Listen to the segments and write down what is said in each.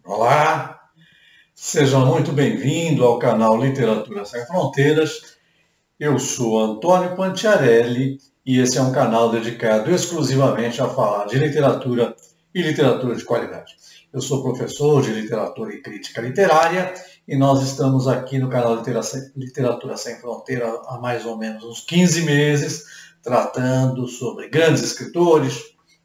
Olá, seja muito bem-vindo ao canal Literatura Sem Fronteiras. Eu sou Antônio Pantiarelli e esse é um canal dedicado exclusivamente a falar de literatura e literatura de qualidade. Eu sou professor de literatura e crítica literária e nós estamos aqui no canal Literatura Sem Fronteira há mais ou menos uns 15 meses, tratando sobre grandes escritores,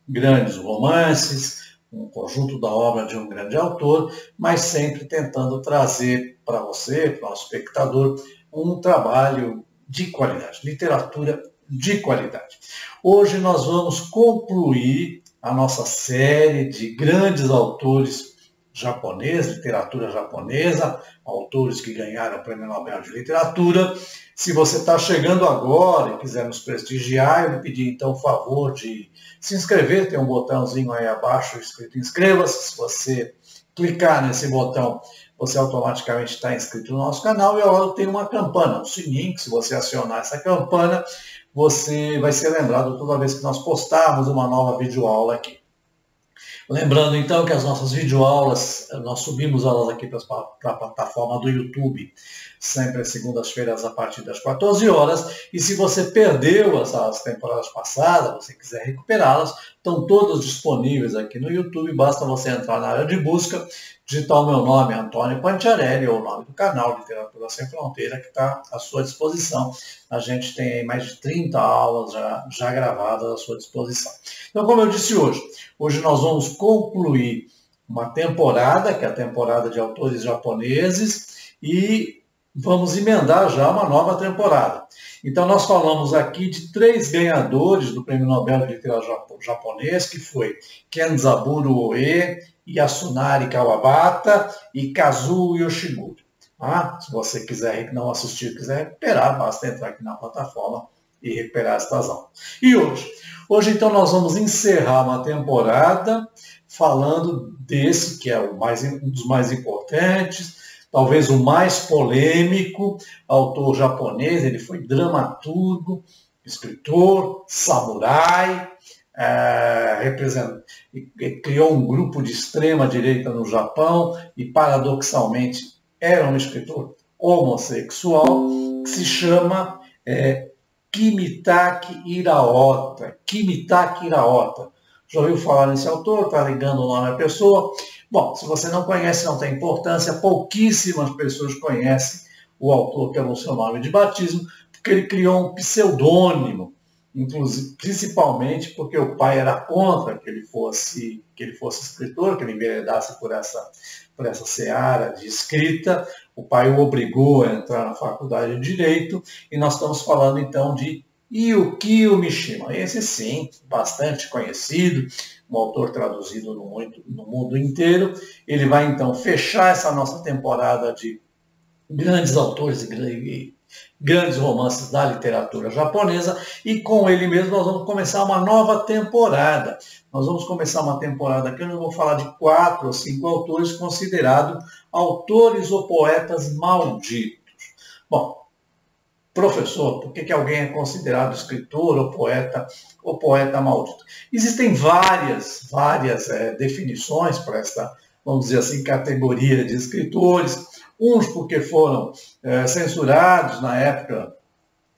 grandes romances, um conjunto da obra de um grande autor, mas sempre tentando trazer para você, para o nosso espectador, um trabalho de qualidade, literatura de qualidade. Hoje nós vamos concluir a nossa série de grandes autores japoneses, literatura japonesa, autores que ganharam o Prêmio Nobel de Literatura. Se você está chegando agora e quiser nos prestigiar, eu lhe pedi então o favor de se inscrever, tem um botãozinho aí abaixo escrito inscreva-se. Se você clicar nesse botão, você automaticamente está inscrito no nosso canal e agora tem uma campana, um sininho, que se você acionar essa campana, você vai ser lembrado toda vez que nós postarmos uma nova videoaula aqui. Lembrando então que as nossas videoaulas, nós subimos elas aqui para a plataforma do YouTube, sempre às segundas-feiras a partir das 14 horas. E se você perdeu as temporadas passadas, você quiser recuperá-las, estão todas disponíveis aqui no YouTube. Basta você entrar na área de busca, digitar o meu nome, Antônio Pantiarelli, ou o nome do canal Literatura Sem Fronteira, que está à sua disposição. A gente tem aí mais de 30 aulas já gravadas à sua disposição. Então, como eu disse hoje nós vamos concluir uma temporada, que é a temporada de autores japoneses, e vamos emendar já uma nova temporada. Então, nós falamos aqui de 3 ganhadores do Prêmio Nobel de Literatura japonês, que foi Kenzaburo Oe, Yasunari Kawabata e Kazuo Yoshiguro. Se você não assistir, quiser recuperar, basta entrar aqui na plataforma e recuperar estas aulas. E hoje então nós vamos encerrar uma temporada falando desse que é um dos mais importantes, talvez o mais polêmico, autor japonês. Ele foi dramaturgo, escritor, samurai, criou um grupo de extrema direita no Japão e, paradoxalmente, era um escritor homossexual que se chama Kimitake Hiraota. Kimitake Hiraota. Já ouviu falar nesse autor? Está ligando o nome à pessoa? Bom, se você não conhece, não tem importância. Pouquíssimas pessoas conhecem o autor, que é o seu nome de batismo, porque ele criou um pseudônimo, inclusive, principalmente porque o pai era contra que ele fosse escritor, que ele enveredasse por essa seara de escrita. O pai o obrigou a entrar na faculdade de Direito, e nós estamos falando então de Yukio Mishima. Esse sim, bastante conhecido, um autor traduzido no mundo inteiro. Ele vai então fechar essa nossa temporada de grandes autores e grandes romances da literatura japonesa, e com ele mesmo nós vamos começar uma nova temporada. Nós vamos começar uma temporada que eu não vou falar de 4 ou 5 autores considerados autores ou poetas malditos. Bom, professor, por que alguém é considerado escritor ou poeta maldito? Existem várias definições para esta, vamos dizer assim, categoria de escritores. Uns porque foram censurados na época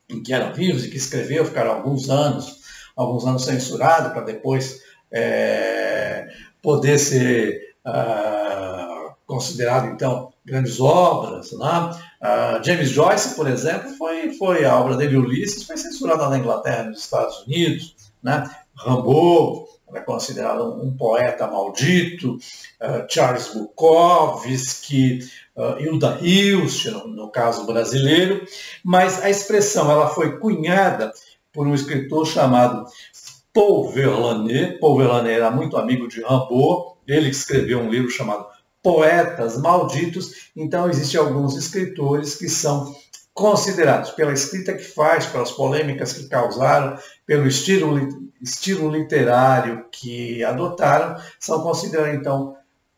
em que eram vivos e que escreveram, ficaram alguns anos censurados para depois poder ser considerado, então, grandes obras. James Joyce, por exemplo, foi a obra dele, Ulisses, foi censurada na Inglaterra e nos Estados Unidos. Rimbaud é considerado um poeta maldito, Charles Bukowski, Hilda Hilst, no caso brasileiro, mas a expressão ela foi cunhada por um escritor chamado Paul Verlaine. Paul Verlaine era muito amigo de Rimbaud, ele escreveu um livro chamado Poetas Malditos. Então existem alguns escritores que são considerados, pela escrita que faz, pelas polêmicas que causaram, pelo estilo literário que adotaram, são considerados então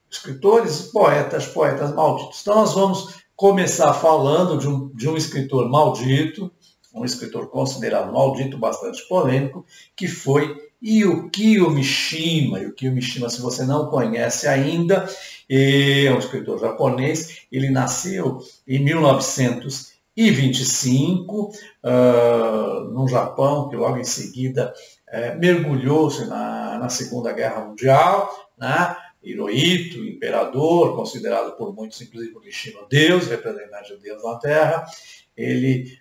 escritores e poetas malditos. Então nós vamos começar falando de um escritor maldito, um escritor considerado maldito, bastante polêmico, que foi Yukio Mishima. Yukio Mishima, se você não conhece ainda, e é um escritor japonês. Ele nasceu em 1925, no Japão, que logo em seguida mergulhou-se na Segunda Guerra Mundial, né? Hirohito, imperador, considerado por muitos, inclusive por Mishima, Deus, representante de Deus na Terra. Ele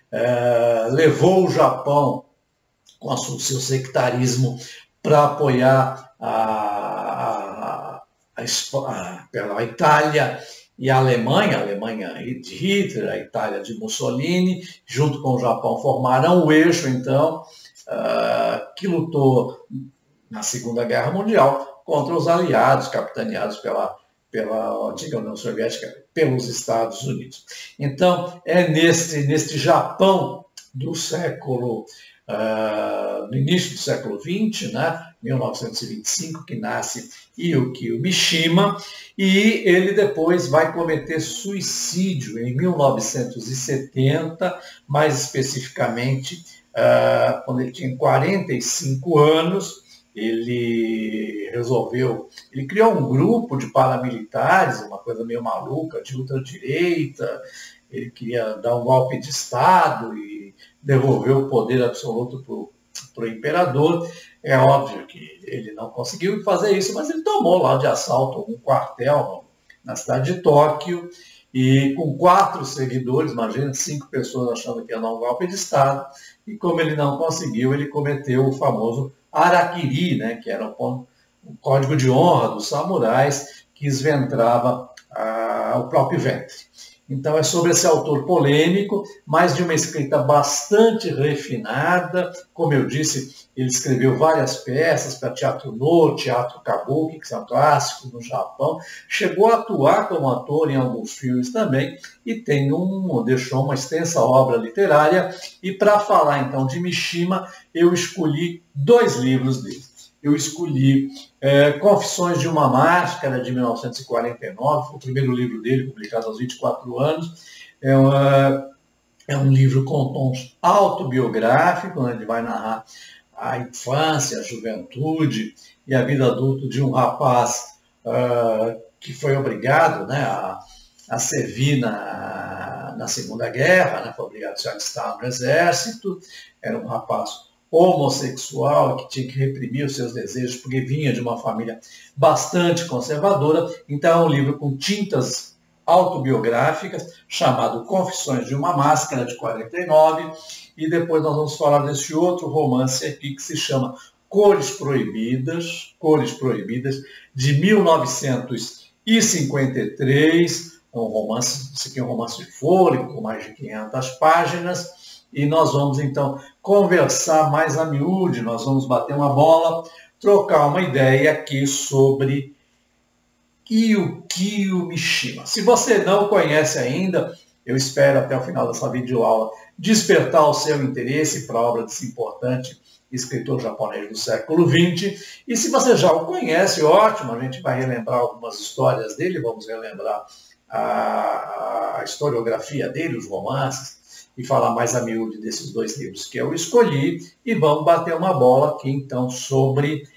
levou o Japão com o seu sectarismo para apoiar a Itália e a Alemanha de Hitler, a Itália de Mussolini, junto com o Japão formaram o eixo, então, que lutou na Segunda Guerra Mundial contra os aliados, capitaneados pela antiga União Soviética, pelos Estados Unidos. Então, é neste Japão do século, no início do século XX, né, 1925, que nasce Yukio Mishima, e ele depois vai cometer suicídio em 1970, mais especificamente, quando ele tinha 45 anos, ele criou um grupo de paramilitares, uma coisa meio maluca, de ultradireita. Ele queria dar um golpe de Estado e devolver o poder absoluto para o imperador. É óbvio que ele não conseguiu fazer isso, mas ele tomou lá de assalto um quartel na cidade de Tóquio, e com 4 seguidores, imagina, 5 pessoas achando que ia dar um golpe de Estado, e como ele não conseguiu, ele cometeu o famoso harakiri, né, que era o código de honra dos samurais, que esventrava o próprio ventre. Então é sobre esse autor polêmico, mas de uma escrita bastante refinada. Como eu disse, ele escreveu várias peças para teatro no, teatro kabuki, que são clássicos no Japão. Chegou a atuar como ator em alguns filmes também e deixou uma extensa obra literária. E para falar então de Mishima, eu escolhi 2 livros dele. Eu escolhi Confissões de uma Máscara, de 1949, foi o primeiro livro dele, publicado aos 24 anos. É um livro com tons autobiográficos, né? Ele vai narrar a infância, a juventude e a vida adulta de um rapaz que foi obrigado, né, a servir na Segunda Guerra, né? Foi obrigado a se alistar no exército. Era um rapaz homossexual que tinha que reprimir os seus desejos porque vinha de uma família bastante conservadora. Então é um livro com tintas autobiográficas, chamado Confissões de uma Máscara, de 49, e depois nós vamos falar desse outro romance aqui que se chama Cores Proibidas, de 1953, um romance, esse aqui é um romance de fôlego, com mais de 500 páginas, e nós vamos então conversar mais a miúde, nós vamos bater uma bola, trocar uma ideia aqui sobre Yukio Mishima. Se você não conhece ainda, eu espero até o final dessa videoaula despertar o seu interesse para a obra desse importante escritor japonês do século XX. E se você já o conhece, ótimo, a gente vai relembrar algumas histórias dele, vamos relembrar a historiografia dele, os romances, e falar mais a miúde desses 2 livros que eu escolhi, e vamos bater uma bola aqui então sobre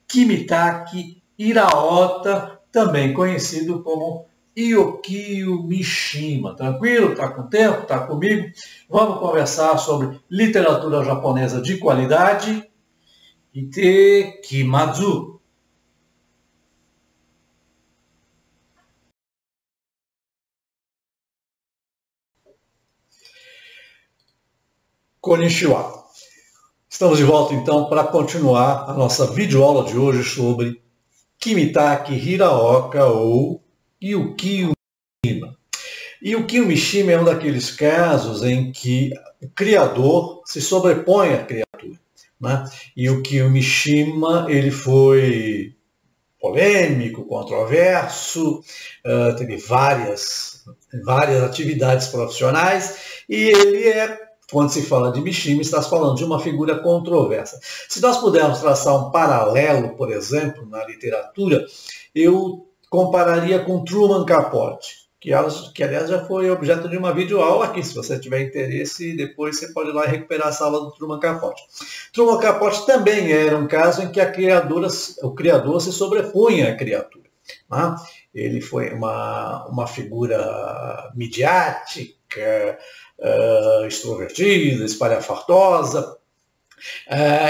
Kimitake Hiraota, também conhecido como Yukio Mishima. Tranquilo? Está com tempo? Está comigo? Vamos conversar sobre literatura japonesa de qualidade. Itekimazu. Konnichiwa. Estamos de volta então para continuar a nossa videoaula de hoje sobre Kimitake Hiraoka ou Yukio Mishima. Yukio Mishima é um daqueles casos em que o criador se sobrepõe à criatura, né? Yukio Mishima ele foi polêmico, controverso, teve várias atividades profissionais, e ele quando se fala de Mishima, está falando de uma figura controversa. Se nós pudermos traçar um paralelo, por exemplo, na literatura, eu compararia com Truman Capote, que aliás já foi objeto de uma videoaula aqui. Se você tiver interesse, depois você pode ir lá e recuperar essa aula do Truman Capote. Truman Capote também era um caso em que o criador se sobrepunha à criatura, né? ele foi uma figura midiática, extrovertida, espalhafartosa.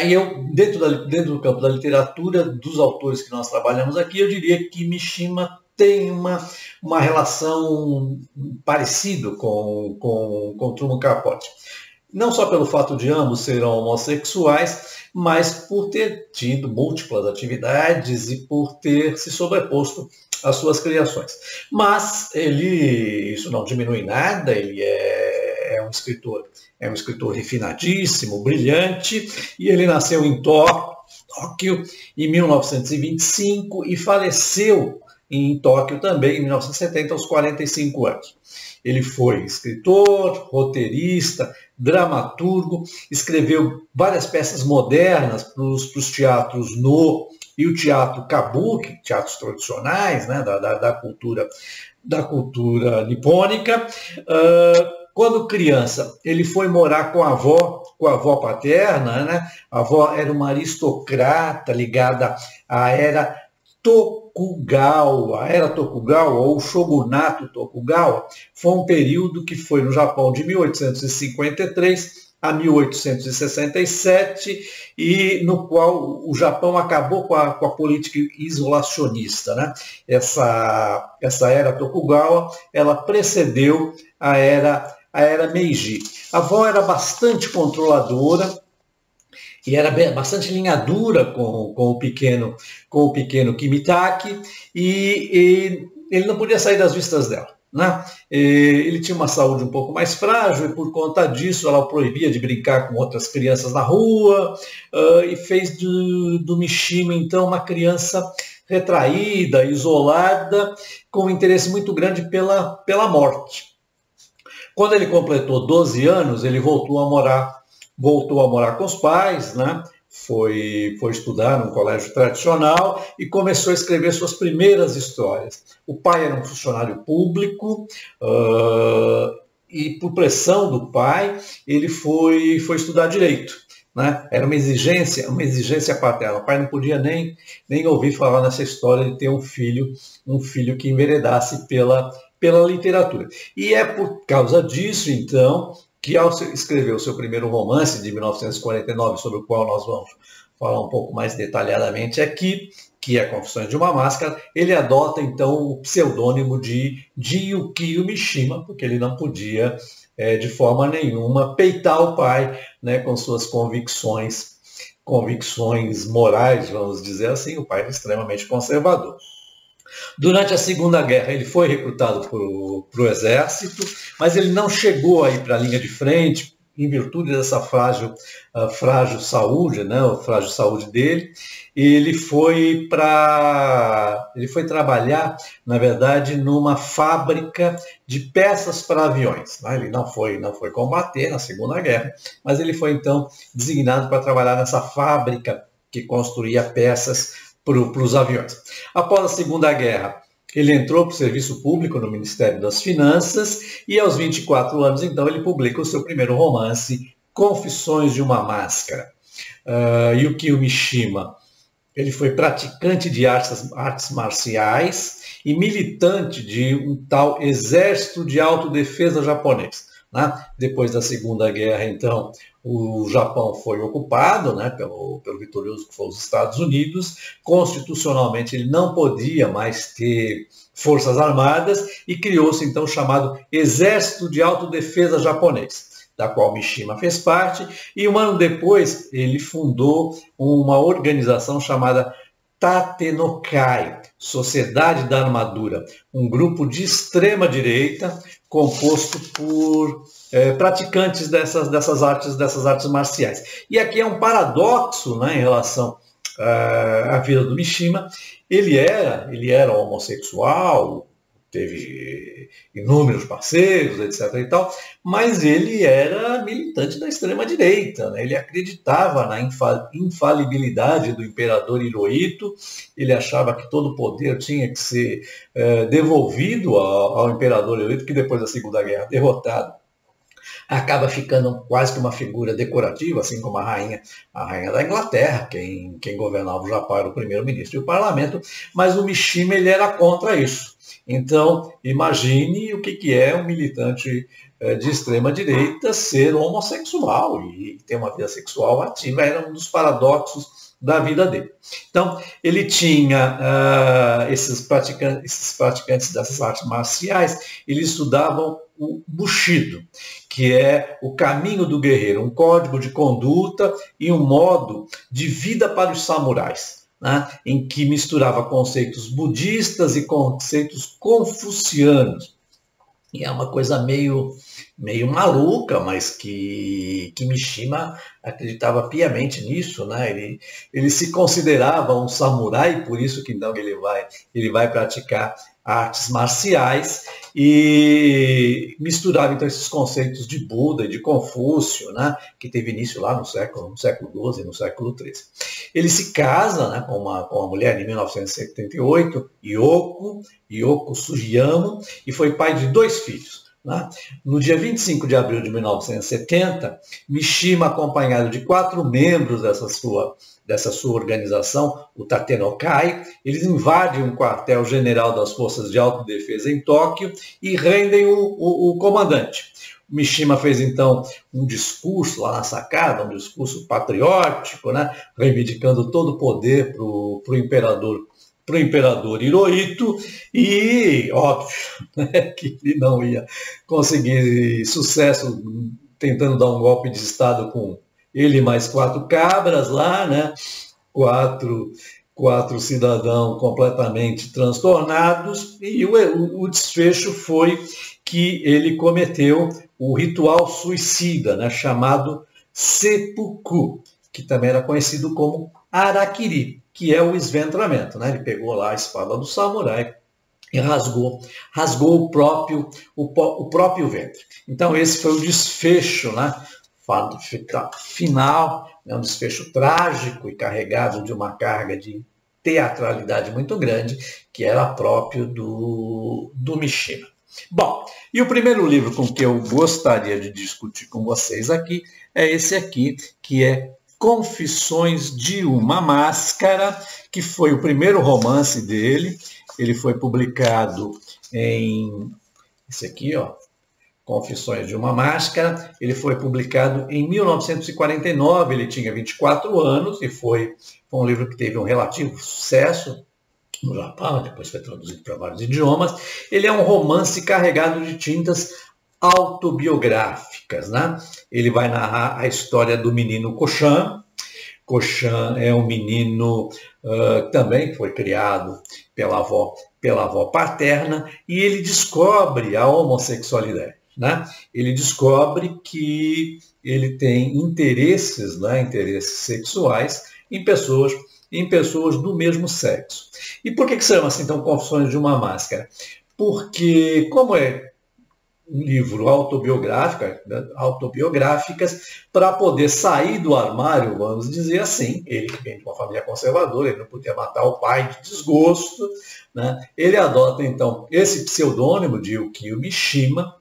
E eu, dentro do campo da literatura, dos autores que nós trabalhamos aqui, eu diria que Mishima tem uma relação parecida com Truman Capote. Não só pelo fato de ambos serem homossexuais, mas por ter tido múltiplas atividades e por ter se sobreposto às suas criações. Mas isso não diminui nada, ele é um escritor refinadíssimo, brilhante, e ele nasceu em Tóquio em 1925 e faleceu em Tóquio também em 1970, aos 45 anos. Ele foi escritor, roteirista, dramaturgo, escreveu várias peças modernas para os teatros No e o teatro Kabuki, teatros tradicionais, né, da cultura nipônica. Quando criança, ele foi morar com a avó paterna, né? A avó era uma aristocrata ligada à era Tokugawa. A era Tokugawa, ou Shogunato Tokugawa, foi um período que foi no Japão de 1853 a 1867, e no qual o Japão acabou com a política isolacionista, né? Essa era Tokugawa, ela precedeu a era Meiji. A avó era bastante controladora e era bastante linha dura com o pequeno Kimitaki, e ele não podia sair das vistas dela, né? Ele tinha uma saúde um pouco mais frágil e, por conta disso, ela o proibia de brincar com outras crianças na rua, e fez do Mishima, então, uma criança retraída, isolada, com um interesse muito grande pela morte. Quando ele completou 12 anos, ele voltou a morar com os pais, né? Foi estudar num colégio tradicional e começou a escrever suas primeiras histórias. O pai era um funcionário público, e por pressão do pai, ele foi estudar direito, né? Era uma exigência paterna. O pai não podia nem ouvir falar nessa história de ter um filho que enveredasse pela literatura. E é por causa disso, então, que ao escrever o seu primeiro romance, de 1949, sobre o qual nós vamos falar um pouco mais detalhadamente aqui, que é Confissões de uma Máscara, ele adota, então, o pseudônimo de Yukio Mishima, porque ele não podia, de forma nenhuma, peitar o pai, né, com suas convicções morais, vamos dizer assim. O pai era extremamente conservador. Durante a Segunda Guerra, ele foi recrutado para o Exército, mas ele não chegou a ir para a linha de frente, em virtude dessa frágil saúde, né, a frágil saúde dele. Ele foi trabalhar, na verdade, numa fábrica de peças para aviões, né? Ele não foi combater na Segunda Guerra, mas ele foi, então, designado para trabalhar nessa fábrica que construía peças para os aviões. Após a Segunda Guerra, ele entrou para o serviço público no Ministério das Finanças e, aos 24 anos, então, ele publica o seu primeiro romance, Confissões de uma Máscara. Yukio Mishima, ele foi praticante de artes marciais e militante de um tal Exército de Autodefesa japonês, né? Depois da Segunda Guerra, então, o Japão foi ocupado, né, pelo vitorioso que foi os Estados Unidos. Constitucionalmente, ele não podia mais ter forças armadas e criou-se, então, o chamado Exército de Autodefesa Japonês, da qual Mishima fez parte, e um ano depois ele fundou uma organização chamada Tatenokai, Sociedade da Armadura, um grupo de extrema-direita composto por praticantes dessas artes marciais. E aqui é um paradoxo, né, em relação à vida do Mishima. Ele era homossexual, teve inúmeros parceiros, etc. e tal, mas ele era militante da extrema-direita, né? Ele acreditava na infalibilidade do imperador Hirohito, ele achava que todo o poder tinha que ser devolvido ao imperador Hirohito, que depois da Segunda Guerra, derrotado, acaba ficando quase que uma figura decorativa, assim como a rainha da Inglaterra, quem governava o Japão era o primeiro-ministro e o parlamento, mas o Mishima ele era contra isso. Então, imagine o que é um militante de extrema-direita ser homossexual e ter uma vida sexual ativa, era um dos paradoxos da vida dele. Então, ele tinha esses praticantes dessas artes marciais, eles estudavam o Bushido, que é o caminho do guerreiro, um código de conduta e um modo de vida para os samurais, né, em que misturava conceitos budistas e conceitos confucianos. E é uma coisa meio maluca, mas que Mishima acreditava piamente nisso, né? Ele se considerava um samurai, por isso que então ele vai praticar artes marciais e misturava então esses conceitos de Buda e de Confúcio, né? Que teve início lá no século XII e no século XIII. Ele se casa, né, com uma mulher em 1978, Yoko Sugiyama, e foi pai de 2 filhos. Né? No dia 25 de abril de 1970, Mishima, acompanhado de 4 membros dessa sua organização, o Tatenokai, eles invadem um quartel-general das Forças de Autodefesa em Tóquio e rendem o comandante. Mishima fez, então, um discurso lá na sacada, um discurso patriótico, né, reivindicando todo o poder para o imperador Hirohito, e óbvio, né, que ele não ia conseguir sucesso tentando dar um golpe de Estado com ele mais 4 cabras lá, né, quatro cidadãos completamente transtornados, e o desfecho foi que ele cometeu o ritual suicida, né, chamado seppuku, que também era conhecido como harakiri, que é o esventramento. Né? Ele pegou lá a espada do samurai e rasgou o próprio ventre. Então esse foi o desfecho, né, final, né, um desfecho trágico e carregado de uma carga de teatralidade muito grande, que era próprio do Mishima. Bom, e o primeiro livro com que eu gostaria de discutir com vocês aqui é esse aqui, que é Confissões de uma Máscara, que foi o primeiro romance dele. Ele foi publicado em... esse aqui, ó, Confissões de uma Máscara. Ele foi publicado em 1949, ele tinha 24 anos, e foi um livro que teve um relativo sucesso no Japão, depois foi traduzido para vários idiomas. Ele é um romance carregado de tintas autobiográficas, né? Ele vai narrar a história do menino Koshan. Koshan é um menino também que foi criado pela avó paterna, e ele descobre a homossexualidade, né? Ele descobre que ele tem interesses, né, interesses sexuais em pessoas do mesmo sexo. E por que se chama assim, então, Confissões de uma Máscara? Porque, como é um livro autobiográficas, para poder sair do armário, vamos dizer assim, ele que vem de uma família conservadora, ele não podia matar o pai de desgosto, né? Ele adota, então, esse pseudônimo de Yukio Mishima,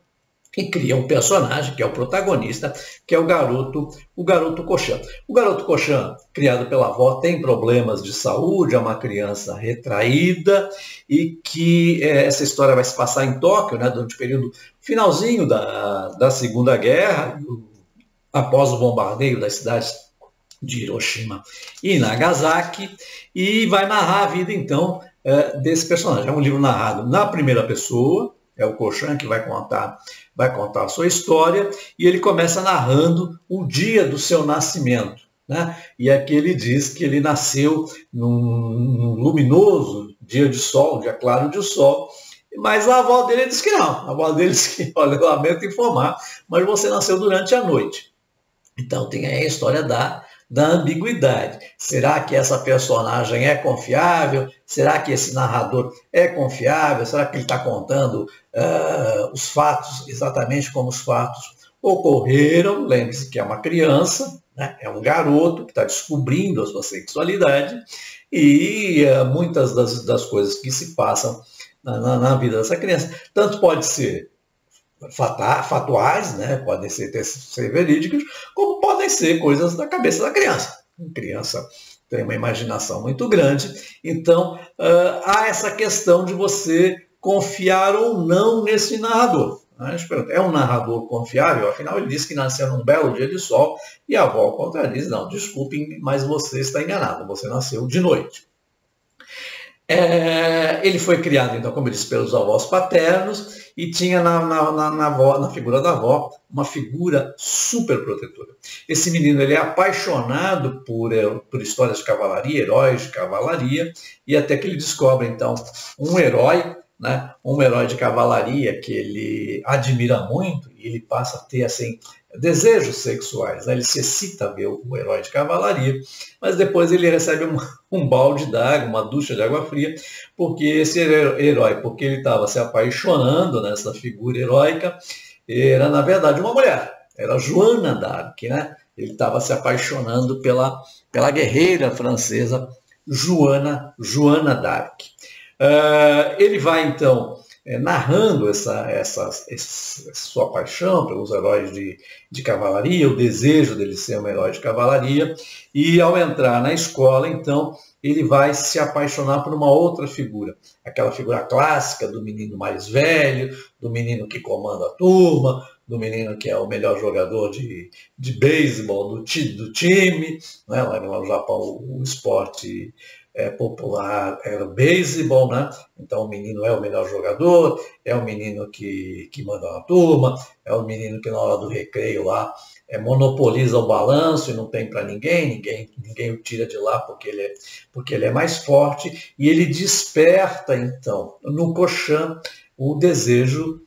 e cria um personagem, que é o protagonista, que é o garoto Koshan. O garoto Koshan, criado pela avó, tem problemas de saúde, é uma criança retraída, e que essa história vai se passar em Tóquio, né, durante o período finalzinho da Segunda Guerra, após o bombardeio das cidades de Hiroshima e Nagasaki, e vai narrar a vida, então, desse personagem. É um livro narrado na primeira pessoa, é o Koshan que vai contar a sua história, e ele começa narrando o dia do seu nascimento, né? E aqui ele diz que ele nasceu num luminoso dia de sol, dia claro de sol, mas a avó dele diz que não. A avó dele diz que, olha, eu lamento informar, mas você nasceu durante a noite. Então tem aí a história da ambiguidade. Será que essa personagem é confiável? Será que esse narrador é confiável? Será que ele está contando os fatos exatamente como os fatos ocorreram? Lembre-se que é uma criança, né? É um garoto que está descobrindo a sua sexualidade, e muitas das coisas que se passam na vida dessa criança, tanto pode ser fatuais, né? Podem ser verídicas, como podem ser coisas da cabeça da criança. A criança tem uma imaginação muito grande, então há essa questão de você confiar ou não nesse narrador. É um narrador confiável? Afinal, ele disse que nasceu num belo dia de sol, e a avó contradiz: não, desculpem, mas você está enganado, você nasceu de noite. Ele foi criado, então, como eu disse, pelos avós paternos, e tinha na figura da avó uma figura super protetora. Esse menino ele é apaixonado por histórias de cavalaria, heróis de cavalaria, e até que ele descobre, então, um herói, né, um herói de cavalaria que ele admira muito, e ele passa a ter assim, desejos sexuais, né? Ele se excita a ver o herói de cavalaria, mas depois ele recebe um balde d'água, uma ducha de água fria, porque esse herói, porque ele estava se apaixonando nessa figura heróica, era na verdade uma mulher, era Joana d'Arc, né? Ele estava se apaixonando pela guerreira francesa Joana d'Arc. Ele vai então narrando essa sua paixão pelos heróis de cavalaria, o desejo dele ser um herói de cavalaria, e ao entrar na escola, então, ele vai se apaixonar por uma outra figura, aquela figura clássica do menino mais velho, do menino que comanda a turma, do menino que é o melhor jogador de beisebol do time, né? Lá no Japão o esporte popular era o beisebol, né? Então o menino é o melhor jogador, é o menino que manda na turma, é o menino que na hora do recreio lá monopoliza o balanço e não tem para ninguém o tira de lá porque ele é mais forte, e ele desperta então no Koshan o desejo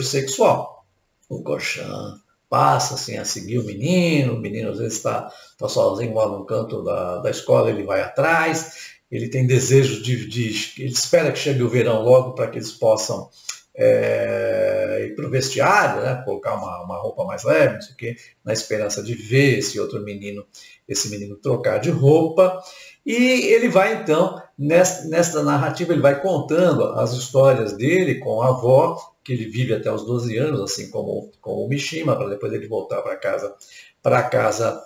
sexual. O Koshan passa assim, a seguir o menino às vezes está sozinho lá no canto da escola, ele vai atrás, ele tem desejos ele espera que chegue o verão logo para que eles possam ir para o vestiário, né, colocar uma roupa mais leve, não sei o quê, na esperança de ver esse menino trocar de roupa. E ele vai então, nesta narrativa, ele vai contando as histórias dele com a avó, que ele vive até os 12 anos, assim como o Mishima, para depois ele voltar para a casa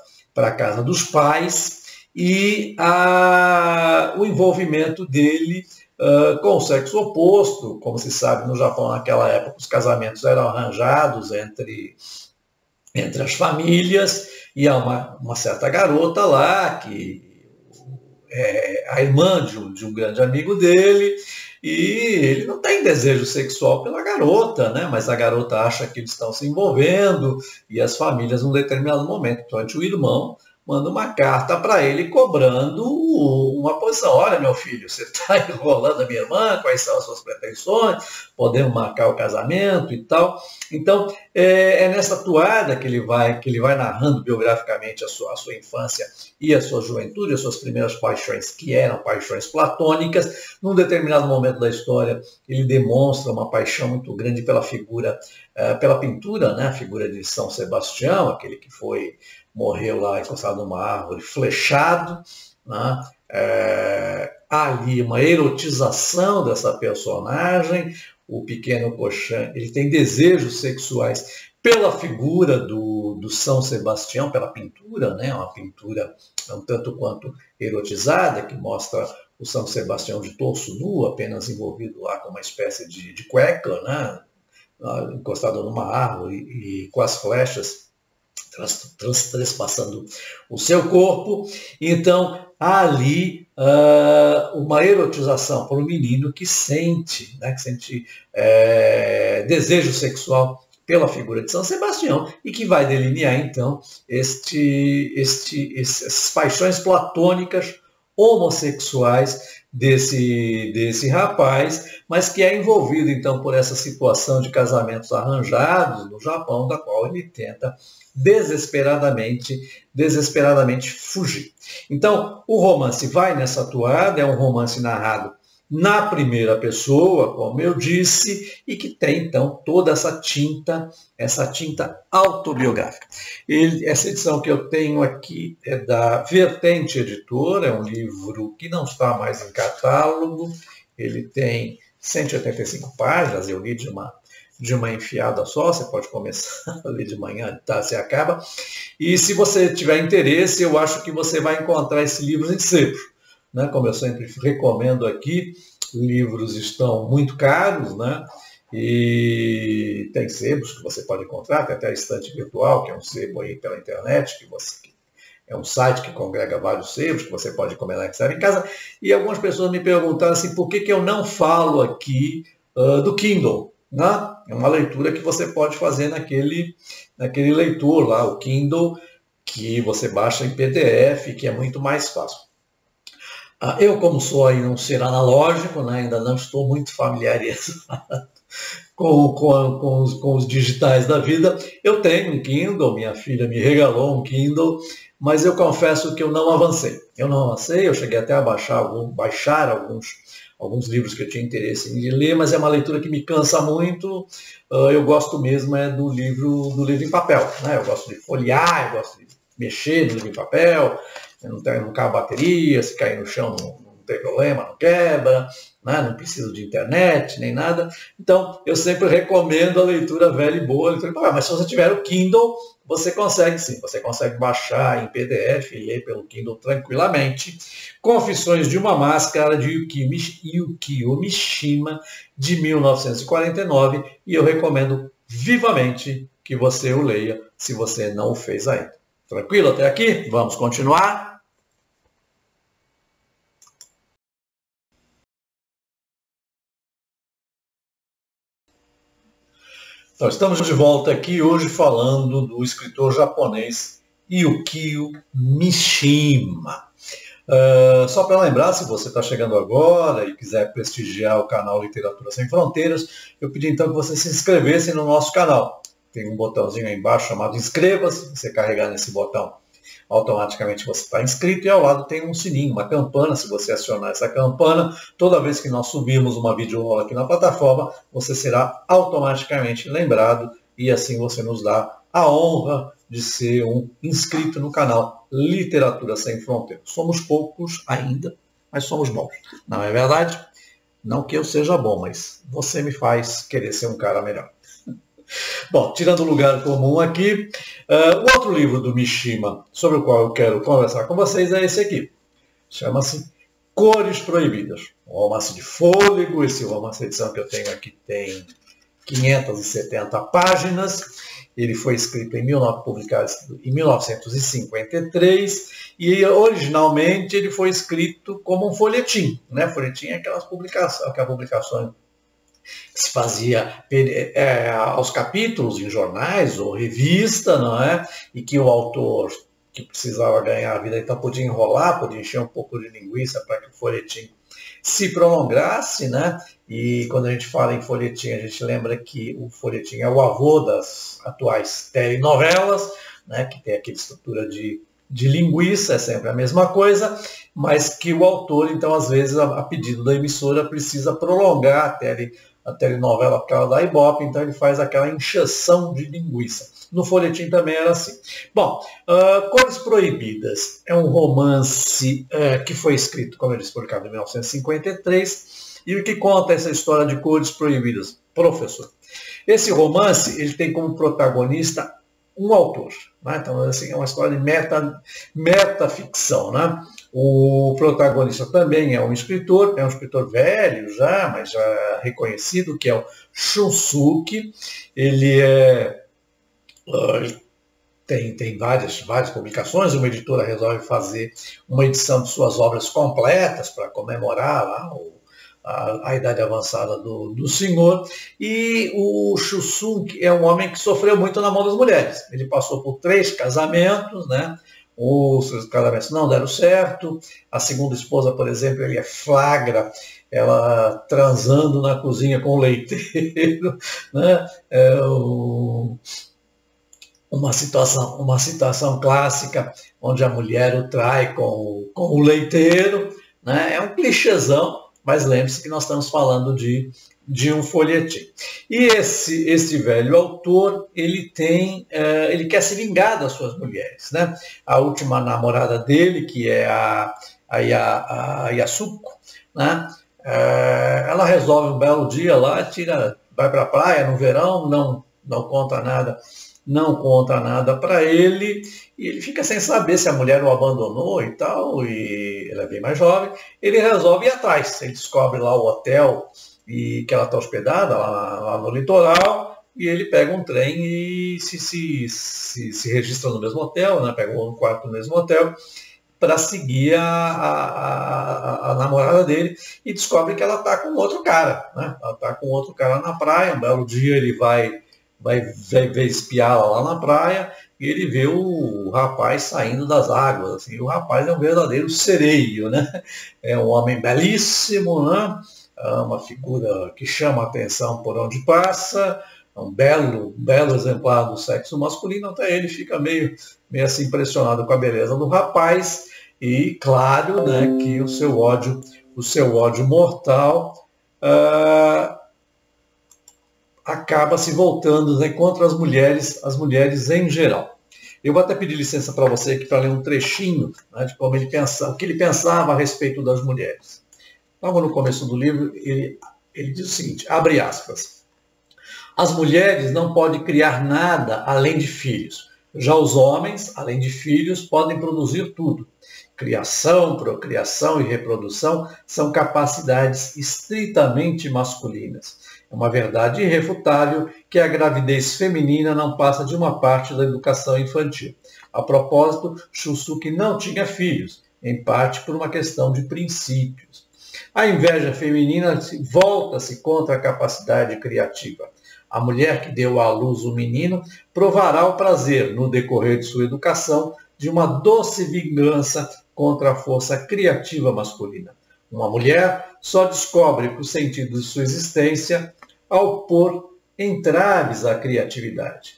dos pais, e o envolvimento dele com o sexo oposto. Como se sabe, no Japão naquela época os casamentos eram arranjados entre as famílias, e há uma certa garota lá que é a irmã de um grande amigo dele, e ele não tem desejo sexual pela garota, né? Mas a garota acha que eles estão se envolvendo, e as famílias, num determinado momento, durante o irmão, manda uma carta para ele cobrando uma posição. Olha, meu filho, você está enrolando a minha irmã, quais são as suas pretensões, podemos marcar o casamento e tal. Então, é nessa toada que ele vai narrando biograficamente a sua infância e a sua juventude, as suas primeiras paixões, que eram paixões platônicas. Num determinado momento da história, ele demonstra uma paixão muito grande pela pintura, né? A figura de São Sebastião, aquele que morreu lá encostado numa árvore, flechado, né? Há ali uma erotização dessa personagem. O pequeno Koshan, ele tem desejos sexuais pela figura do São Sebastião, pela pintura, né? Uma pintura um tanto quanto erotizada, que mostra o São Sebastião de torso nu, apenas envolvido lá com uma espécie de cueca, né? Encostado numa árvore e com as flechas trespassando o seu corpo. Então, há ali uma erotização para o menino que sente desejo sexual pela figura de São Sebastião, e que vai delinear, então, essas paixões platônicas homossexuais desse rapaz, mas que é envolvido, então, por essa situação de casamentos arranjados no Japão, da qual ele tenta desesperadamente fugir. Então, o romance vai nessa toada, é um romance narrado na primeira pessoa, como eu disse, e que tem, então, toda essa tinta autobiográfica. Essa edição que eu tenho aqui é da Vertente Editora, é um livro que não está mais em catálogo, ele tem 185 páginas, eu li de de uma enfiada só, você pode começar a ler de manhã, tá, você acaba. E se você tiver interesse, eu acho que você vai encontrar esse livro em sebo, né? Como eu sempre recomendo aqui, livros estão muito caros, né? E tem sebos que você pode encontrar, tem até a Estante Virtual, que é um sebo aí pela internet, é um site que congrega vários sebos que você pode encomendar em casa. E algumas pessoas me perguntaram assim, por que eu não falo aqui do Kindle? Né? É uma leitura que você pode fazer naquele leitor lá, o Kindle, que você baixa em PDF, que é muito mais fácil. Eu, como sou aí um ser analógico, né, ainda não estou muito familiarizado com os digitais da vida. Eu tenho um Kindle, minha filha me regalou um Kindle, mas eu confesso que eu não avancei. Eu cheguei até a baixar alguns livros que eu tinha interesse em ler, mas é uma leitura que me cansa muito. Eu gosto mesmo do livro em papel, né? Eu gosto de folhear, eu gosto de mexer no livro em papel, não cai a bateria, se cair no chão não tem problema, não quebra, né? Não preciso de internet nem nada. Então, eu sempre recomendo a leitura velha e boa. Mas se você tiver o Kindle, você consegue sim, você consegue baixar em PDF e ler pelo Kindle tranquilamente. Confissões de uma Máscara, de Yukio Mishima, de 1949, e eu recomendo vivamente que você o leia, se você não o fez ainda. Tranquilo até aqui? Vamos continuar? Então, estamos de volta aqui hoje falando do escritor japonês Yukio Mishima. Só para lembrar, se você está chegando agora e quiser prestigiar o canal Literatura Sem Fronteiras, eu pedi então que você se inscrevesse no nosso canal. Tem um botãozinho aí embaixo chamado Inscreva-se. Se você carregar nesse botão, automaticamente você está inscrito, e ao lado tem um sininho, uma campana. Se você acionar essa campana, toda vez que nós subirmos uma videoaula aqui na plataforma, você será automaticamente lembrado, e assim você nos dá a honra de ser um inscrito no canal Literatura Sem Fronteiras. Somos poucos ainda, mas somos bons. Não é verdade? Não que eu seja bom, mas você me faz querer ser um cara melhor. Bom, tirando o lugar comum aqui, o outro livro do Mishima, sobre o qual eu quero conversar com vocês, é esse aqui. Chama-se Cores Proibidas. Um romance de fôlego. Esse romance, a edição que eu tenho aqui, tem 570 páginas. Ele foi escrito publicado em 1953, e originalmente ele foi escrito como um folhetim. Né? Folhetim é aquela publicação que se fazia aos capítulos em jornais ou revista, não é? E que o autor, que precisava ganhar a vida, então podia enrolar, podia encher um pouco de linguiça para que o folhetim se prolongasse, né? E quando a gente fala em folhetim, a gente lembra que o folhetim é o avô das atuais telenovelas, né? Que tem aquela estrutura de linguiça, é sempre a mesma coisa, mas que o autor, então, às vezes, a pedido da emissora, precisa prolongar a telenovela por causa da Ibope, então ele faz aquela encheção de linguiça. No folhetim também era assim. Bom, Cores Proibidas é um romance que foi escrito, como eu disse, publicado em 1953, e o que conta essa história de Cores Proibidas, professor? Esse romance ele tem como protagonista um autor. Né? Então, assim, é uma história de metaficção. Né? O protagonista também é um escritor velho já, mas já reconhecido, que é o Shunsuke. Ele tem várias publicações. Uma editora resolve fazer uma edição de suas obras completas para comemorar lá a idade avançada do senhor. E o Shunsuke é um homem que sofreu muito na mão das mulheres. Ele passou por 3 casamentos, né? Os casamentos não deram certo. A segunda esposa, por exemplo, ele flagra ela transando na cozinha com o leiteiro, né? Uma situação clássica onde a mulher o trai com o leiteiro, né? É um clichêzão, mas lembre-se que nós estamos falando de um folhetim. E esse velho autor, ele quer se vingar das suas mulheres. Né? A última namorada dele, que é a Yasuko, né? Ela resolve um belo dia lá, vai para a praia no verão, não conta nada, não conta nada para ele, e ele fica sem saber se a mulher o abandonou e tal, e ela é bem mais jovem. Ele resolve ir atrás, ele descobre lá o hotel e que ela está hospedada lá no litoral, e ele pega um trem e se registra no mesmo hotel, né? Pega um quarto no mesmo hotel, para seguir a namorada dele, e descobre que ela está com outro cara, né? Ela está com outro cara na praia. Um belo dia ele vai espiá-la lá na praia, e ele vê o rapaz saindo das águas. Assim, o rapaz é um verdadeiro sereio, né? É um homem belíssimo, né? É uma figura que chama a atenção por onde passa, é um belo exemplar do sexo masculino. Até ele fica meio assim impressionado com a beleza do rapaz, e claro, né, que o seu ódio mortal acaba se voltando, né, contra as mulheres em geral. Eu vou até pedir licença para você aqui para ler um trechinho, né, de como o que ele pensava a respeito das mulheres. Logo no começo do livro, ele diz o seguinte, abre aspas: as mulheres não podem criar nada além de filhos. Já os homens, além de filhos, podem produzir tudo. Criação, procriação e reprodução são capacidades estritamente masculinas. É uma verdade irrefutável que a gravidez feminina não passa de uma parte da educação infantil. A propósito, Shunsuke não tinha filhos, em parte por uma questão de princípios. A inveja feminina volta-se contra a capacidade criativa. A mulher que deu à luz o menino provará o prazer, no decorrer de sua educação, de uma doce vingança contra a força criativa masculina. Uma mulher só descobre o sentido de sua existência ao pôr entraves à criatividade.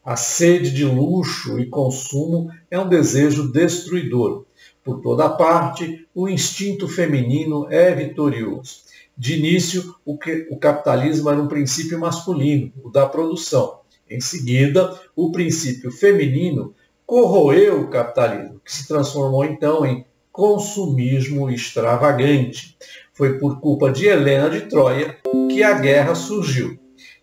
A sede de luxo e consumo é um desejo destruidor. Por toda parte, o instinto feminino é vitorioso. De início, o capitalismo era um princípio masculino, o da produção. Em seguida, o princípio feminino corroeu o capitalismo, que se transformou então em consumismo extravagante. Foi por culpa de Helena de Troia que a guerra surgiu.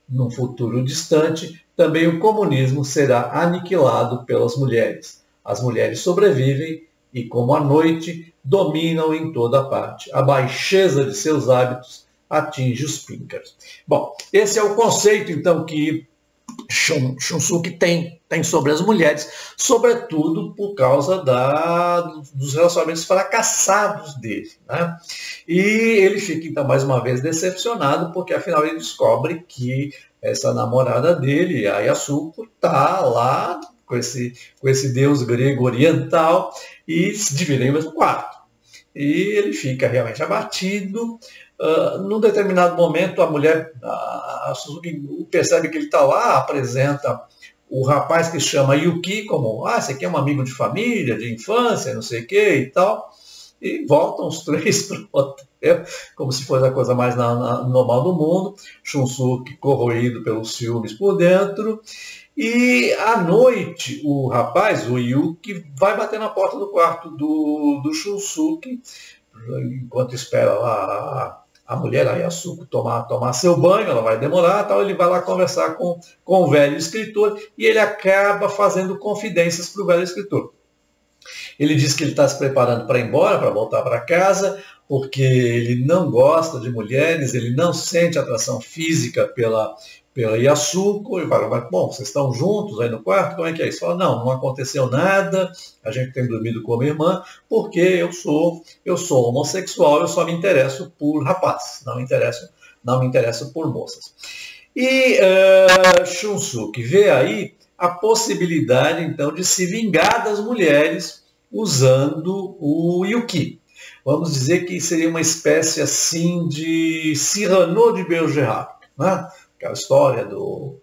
Num futuro distante, também o comunismo será aniquilado pelas mulheres. As mulheres sobrevivem e, como a noite, dominam em toda parte. A baixeza de seus hábitos atinge os píncaros. Bom, esse é o conceito, então, que Shunsuke tem sobre as mulheres, sobretudo por causa dos relacionamentos fracassados dele, né? E ele fica, então, mais uma vez decepcionado, porque afinal ele descobre que essa namorada dele, a Yasuko, está lá com esse deus grego oriental, e se dividem no mesmo quarto. E ele fica realmente abatido. Num determinado momento, a mulher, a Suzuki, percebe que ele está lá, apresenta o rapaz que chama Yuki como, esse aqui é um amigo de família, de infância, não sei o que e tal, e voltam os três para o hotel, como se fosse a coisa mais normal do mundo. Shunsuke corroído pelos ciúmes por dentro. E à noite, o rapaz, o Yuki, vai bater na porta do quarto do Shunsuke, enquanto espera lá a mulher, a Yasuko, tomar seu banho. Ela vai demorar, tal. Ele vai lá conversar com o velho escritor, e ele acaba fazendo confidências para o velho escritor. Ele diz que ele está se preparando para ir embora, para voltar para casa, porque ele não gosta de mulheres, ele não sente atração física pela Yasuko. E fala, mas, bom, vocês estão juntos aí no quarto, como é que é isso? Fala, não aconteceu nada, a gente tem dormido com a minha irmã, porque eu sou homossexual, eu só me interesso por rapazes, não me interesso por moças. E Shunsuke vê aí a possibilidade, então, de se vingar das mulheres usando o Yuki. Vamos dizer que seria uma espécie assim de Cyrano de Bergerac, né? Aquela história do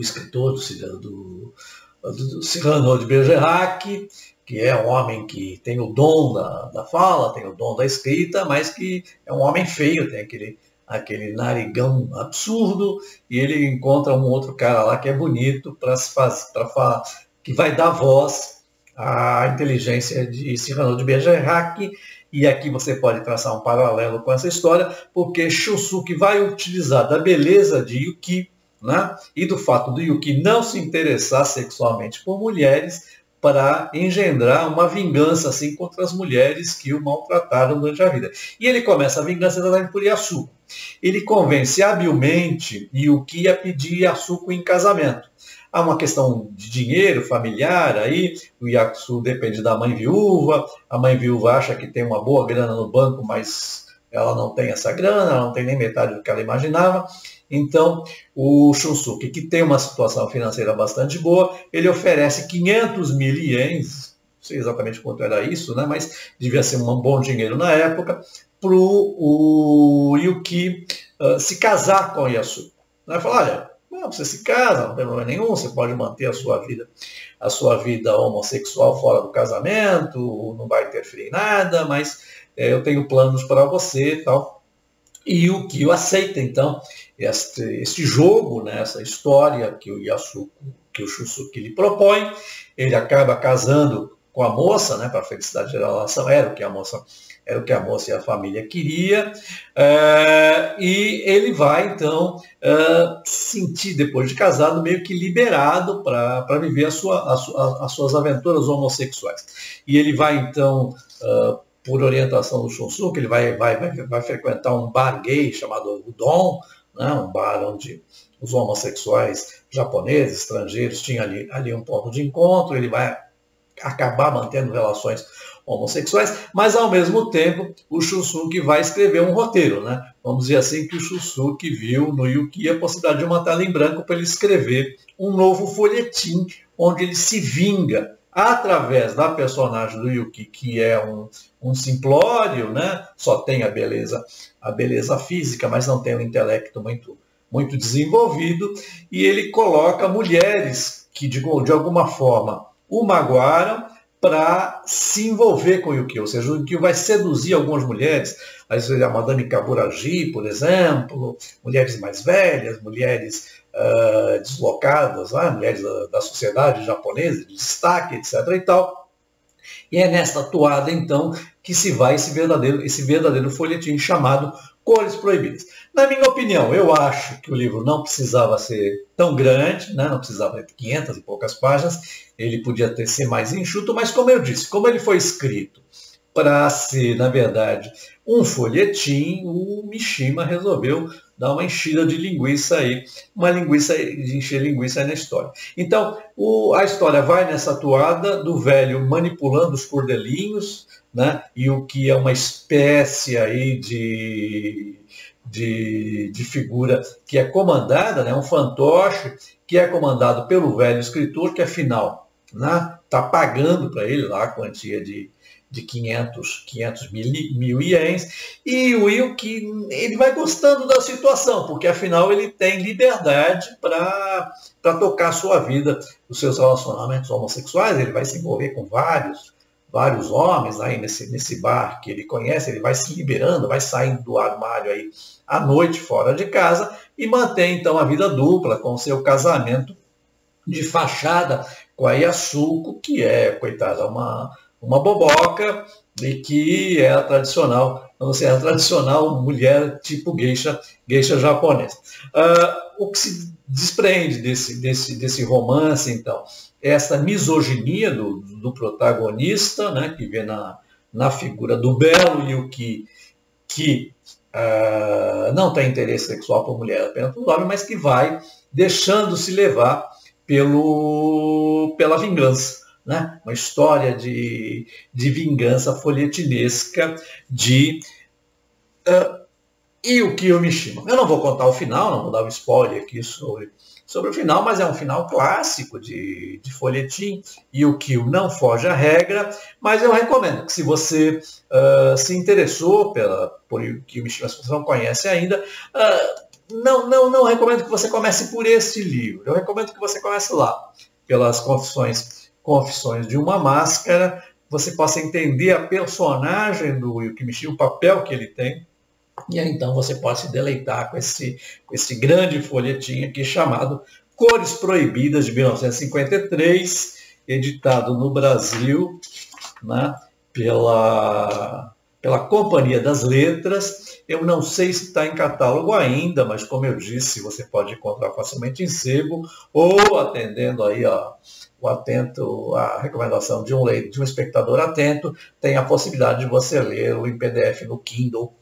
escritor, do Cyrano de Bergerac, que é um homem que tem o dom da fala, tem o dom da escrita, mas que é um homem feio, tem aquele narigão absurdo, e ele encontra um outro cara lá que é bonito que vai dar voz à inteligência de Cyrano de Bergerac, E aqui você pode traçar um paralelo com essa história, porque Shunsuke vai utilizar da beleza de Yuki, né, e do fato do Yuki não se interessar sexualmente por mulheres para engendrar uma vingança assim contra as mulheres que o maltrataram durante a vida. E ele começa a vingança exatamente por Yasuko. Ele convence habilmente Yuki a pedir Yasuko em casamento. Há uma questão de dinheiro familiar, aí o Yasuko depende da mãe viúva, a mãe viúva acha que tem uma boa grana no banco, mas ela não tem essa grana, ela não tem nem metade do que ela imaginava. Então, o Shunsuke, que tem uma situação financeira bastante boa, ele oferece 500 mil ienes, não sei exatamente quanto era isso, né, mas devia ser um bom dinheiro na época, para o Yuki se casar com o Yasuko. Ele fala, olha, você se casa, não tem problema nenhum, você pode manter a sua vida homossexual fora do casamento, não vai interferir em nada, mas eu tenho planos para você e tal. E o Kyo aceita, então, este jogo, né, essa história que o Shunsuke lhe propõe. Ele acaba casando com a moça, né, para a felicidade da relação, era o que a moça e a família queria, e ele vai, então, se sentir, depois de casado, meio que liberado para viver as suas aventuras homossexuais. E ele vai, então, por orientação do Shunsuke, ele vai frequentar um bar gay chamado Udon, né, um bar onde os homossexuais japoneses, estrangeiros, tinham ali um ponto de encontro. Ele vai acabar mantendo relações homossexuais, mas ao mesmo tempo o Shunsuke vai escrever um roteiro, né? Vamos dizer assim que o Shunsuke viu no Yuki a possibilidade de uma tela em branco para ele escrever um novo folhetim onde ele se vinga através da personagem do Yuki, que é um simplório, né? Só tem a beleza física, mas não tem um intelecto muito desenvolvido, e ele coloca mulheres que de alguma forma o magoaram para se envolver com o Yuki, ou seja, o Yuki vai seduzir algumas mulheres, às vezes a Madame Kaburaji, por exemplo, mulheres mais velhas, mulheres deslocadas, mulheres da sociedade japonesa, de destaque, etc. e tal. E é nesta toada, então, que se vai esse verdadeiro folhetim chamado Cores Proibidas. Na minha opinião, eu acho que o livro não precisava ser tão grande, né? Não precisava ter 500 e poucas páginas, ele podia ser mais enxuto, mas como eu disse, como ele foi escrito para ser, na verdade, um folhetim, o Mishima resolveu dar uma enchida de linguiça aí, de encher linguiça aí na história. Então, a história vai nessa toada do velho manipulando os cordelinhos, né? E o que é uma espécie aí de figura que é comandada, né? Um fantoche que é comandado pelo velho escritor, que afinal está pagando para ele lá a quantia de 500 mil ienes, e o Yuki, ele vai gostando da situação, porque afinal ele tem liberdade para tocar a sua vida, os seus relacionamentos homossexuais. Ele vai se envolver com vários homens aí nesse bar que ele conhece, ele vai se liberando, vai saindo do armário aí à noite fora de casa, e mantém então a vida dupla com o seu casamento de fachada com a Yasuko, que é, coitada, uma boboca, e que é a tradicional mulher tipo geisha japonesa. O que se desprende desse romance, então, é essa misoginia do protagonista, né, que vê na figura do belo Yuki, que não tem interesse sexual por mulher, apenas por homem, mas que vai deixando-se levar pela vingança. Né? Uma história de vingança folhetinesca de Yukio Mishima. Eu não vou contar o final, não vou dar um spoiler aqui sobre o final, mas é um final clássico de folhetim. Yukio não foge à regra, mas eu recomendo que, se você se interessou por Yukio Mishima, se você não conhece ainda, não recomendo que você comece por este livro. Eu recomendo que você comece lá, pelas Confissões de uma Máscara, você possa entender a personagem do Yukio Mishima, o papel que ele tem, e aí então você pode se deleitar com esse grande folhetim aqui chamado Cores Proibidas, de 1953, editado no Brasil, né, pela pela Companhia das Letras. Eu não sei se está em catálogo ainda, mas como eu disse, você pode encontrar facilmente em sebo ou atendendo aí a recomendação de um espectador atento, tem a possibilidade de você lê-lo em PDF no Kindle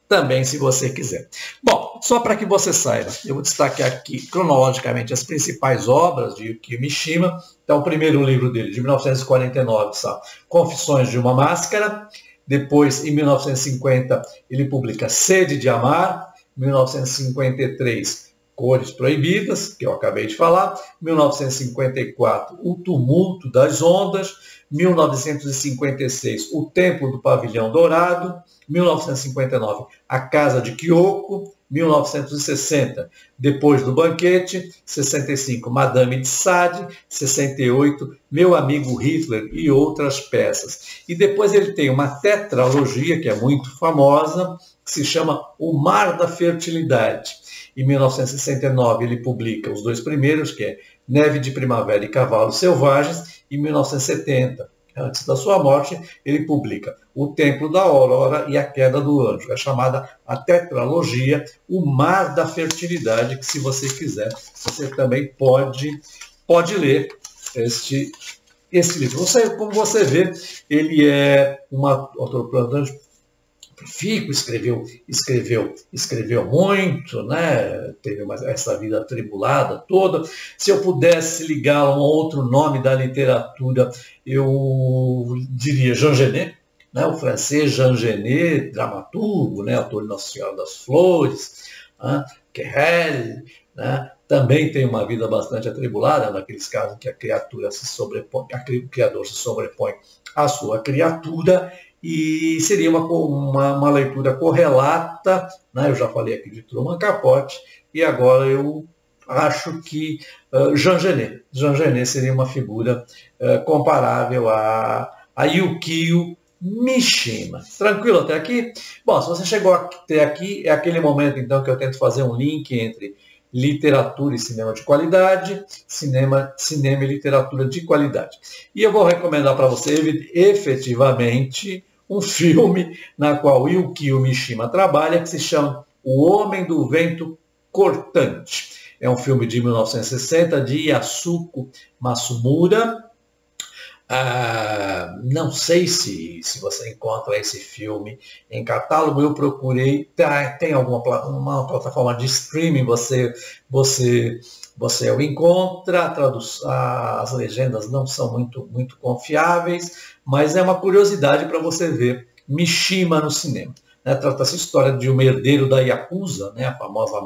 também, se você quiser. Bom, só para que você saiba, eu vou destacar aqui cronologicamente as principais obras de Yukio Mishima. Então, o primeiro livro dele, de 1949, são Confissões de uma Máscara. Depois, em 1950, ele publica Sede de Amar. 1953, Cores Proibidas, que eu acabei de falar. 1954, O Tumulto das Ondas. 1956, O Templo do Pavilhão Dourado. 1959, A Casa de Kyoko. 1960, Depois do Banquete. 65, Madame de Sade. 68, Meu Amigo Hitler e outras peças. E depois ele tem uma tetralogia que é muito famosa, que se chama O Mar da Fertilidade. Em 1969 ele publica os dois primeiros, que é Neve de Primavera e Cavalos Selvagens. Em 1970, antes da sua morte, ele publica O Templo da Aurora e A Queda do Anjo. É chamada a tetralogia O Mar da Fertilidade, que se você quiser, você também pode ler este livro. Como você vê, ele é um autor prolífico, escreveu muito, né? Teve essa vida atribulada toda. Se eu pudesse ligar a um outro nome da literatura, eu diria Jean Genet, né? O francês Jean Genet, dramaturgo, né? Autor de Nossa Senhora das Flores, né? Querelle, né? Também tem uma vida bastante atribulada, naqueles casos em que o criador se sobrepõe à sua criatura. E seria uma leitura correlata, né? Eu já falei aqui de Truman Capote, e agora eu acho que Jean Genet seria uma figura comparável a Yukio Mishima. Tranquilo até aqui? Bom, se você chegou até aqui, é aquele momento então que eu tento fazer um link entre literatura e cinema de qualidade, cinema e literatura de qualidade. E eu vou recomendar para você, efetivamente, um filme na qual Yukio Mishima trabalha, que se chama O Homem do Vento Cortante. É um filme de 1960, de Yasuko Matsumura. Não sei se você encontra esse filme em catálogo. Eu procurei, tem uma plataforma de streaming, você o encontra. As legendas não são muito confiáveis, mas é uma curiosidade para você ver Mishima no cinema. Né? Trata-se a história de um herdeiro da Yakuza, né? A famosa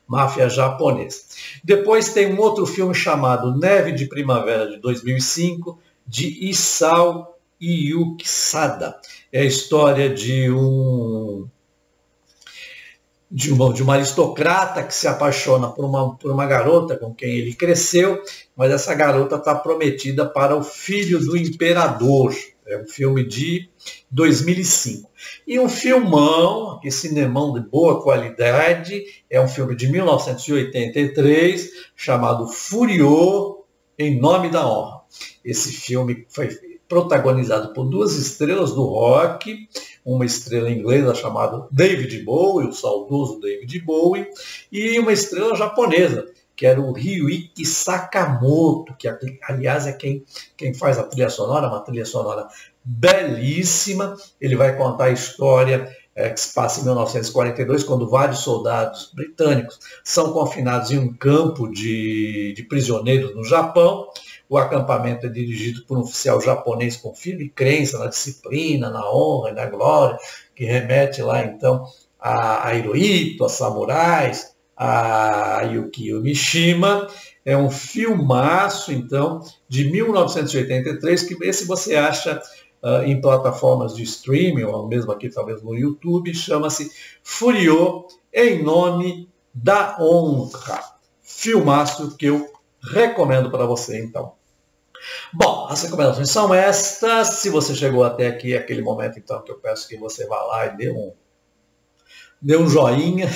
máfia japonesa. Depois tem um outro filme chamado Neve de Primavera, de 2005, de Isao Yukisada. É a história de uma aristocrata que se apaixona por uma garota com quem ele cresceu, mas essa garota está prometida para o filho do imperador. É um filme de 2005. E um filmão, que cinemão de boa qualidade, é um filme de 1983, chamado Furiô, em Nome da Honra. Esse filme foi protagonizado por duas estrelas do rock, uma estrela inglesa chamada David Bowie, o saudoso David Bowie, e uma estrela japonesa, que era o Ryuichi Sakamoto, que aliás é quem faz a trilha sonora, uma trilha sonora belíssima. Ele vai contar a história que se passa em 1942, quando vários soldados britânicos são confinados em um campo de prisioneiros no Japão. O acampamento é dirigido por um oficial japonês com firme crença na disciplina, na honra e na glória, que remete lá então a Hirohito, a samurais, a Yukio Mishima. É um filmaço, então, de 1983, que esse você acha em plataformas de streaming, ou mesmo aqui talvez no YouTube, chama-se Furiô, em Nome da Honra. Filmaço que eu recomendo para você, então. Bom, as recomendações são estas. Se você chegou até aqui, é aquele momento então que eu peço que você vá lá e dê dê um joinha,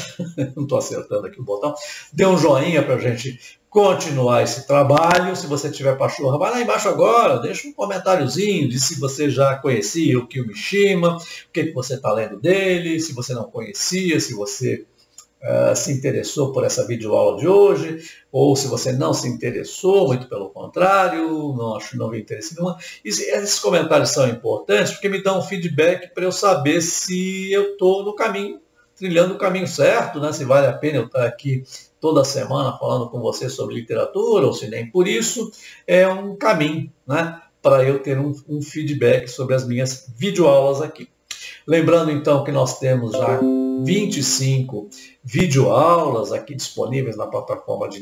não estou acertando aqui o botão, dê um joinha para a gente continuar esse trabalho. Se você tiver pachorra, vai lá embaixo agora, deixa um comentáriozinho de se você já conhecia o Kiyo Mishima, o que você está lendo dele, se você não conhecia, se você se interessou por essa videoaula de hoje, ou se você não se interessou, muito pelo contrário, não vi interesse nenhum. Esses comentários são importantes porque me dão um feedback para eu saber se eu estou no caminho, trilhando o caminho certo, né? Se vale a pena eu estar aqui toda semana falando com você sobre literatura, ou se nem por isso, é um caminho, né? Para eu ter um feedback sobre as minhas videoaulas aqui. Lembrando então que nós temos já 25 videoaulas aqui disponíveis na plataforma do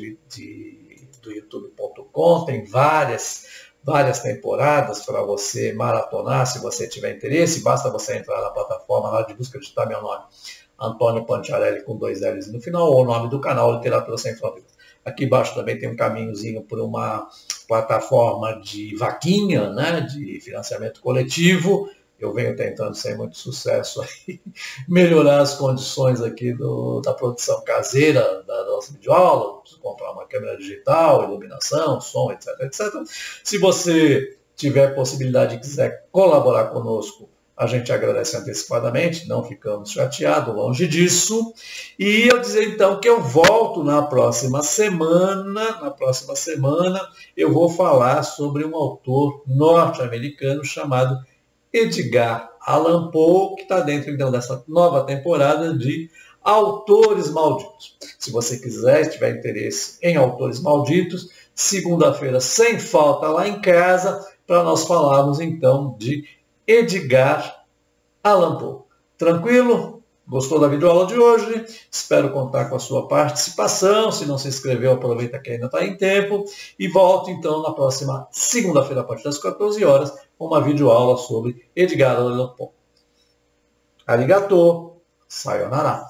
youtube.com, tem várias temporadas para você maratonar, se você tiver interesse, basta você entrar na plataforma lá de busca, digitar meu nome, Antônio Panciarelli com 2 L's no final, ou o nome do canal Literatura Sem Fronteiras. Aqui embaixo também tem um caminhozinho por uma plataforma de vaquinha, né, de financiamento coletivo. Eu venho tentando, sem muito sucesso, aí, melhorar as condições aqui da produção caseira da nossa videoaula. Preciso comprar uma câmera digital, iluminação, som, etc, etc. Se você tiver possibilidade e quiser colaborar conosco, a gente agradece antecipadamente, não ficamos chateados, longe disso. E eu dizer então que eu volto na próxima semana. Na próxima semana eu vou falar sobre um autor norte-americano chamado Edgar Allan Poe, que está dentro então dessa nova temporada de Autores Malditos. Se você quiser, se tiver interesse em Autores Malditos, segunda-feira sem falta lá em casa, para nós falarmos então de Edgar Allan Poe. Tranquilo? Gostou da videoaula de hoje? Espero contar com a sua participação. Se não se inscreveu, aproveita que ainda está em tempo. E volto então na próxima segunda-feira, a partir das 14 horas, com uma videoaula sobre Edgar Allan Poe. Arigato, sayonara.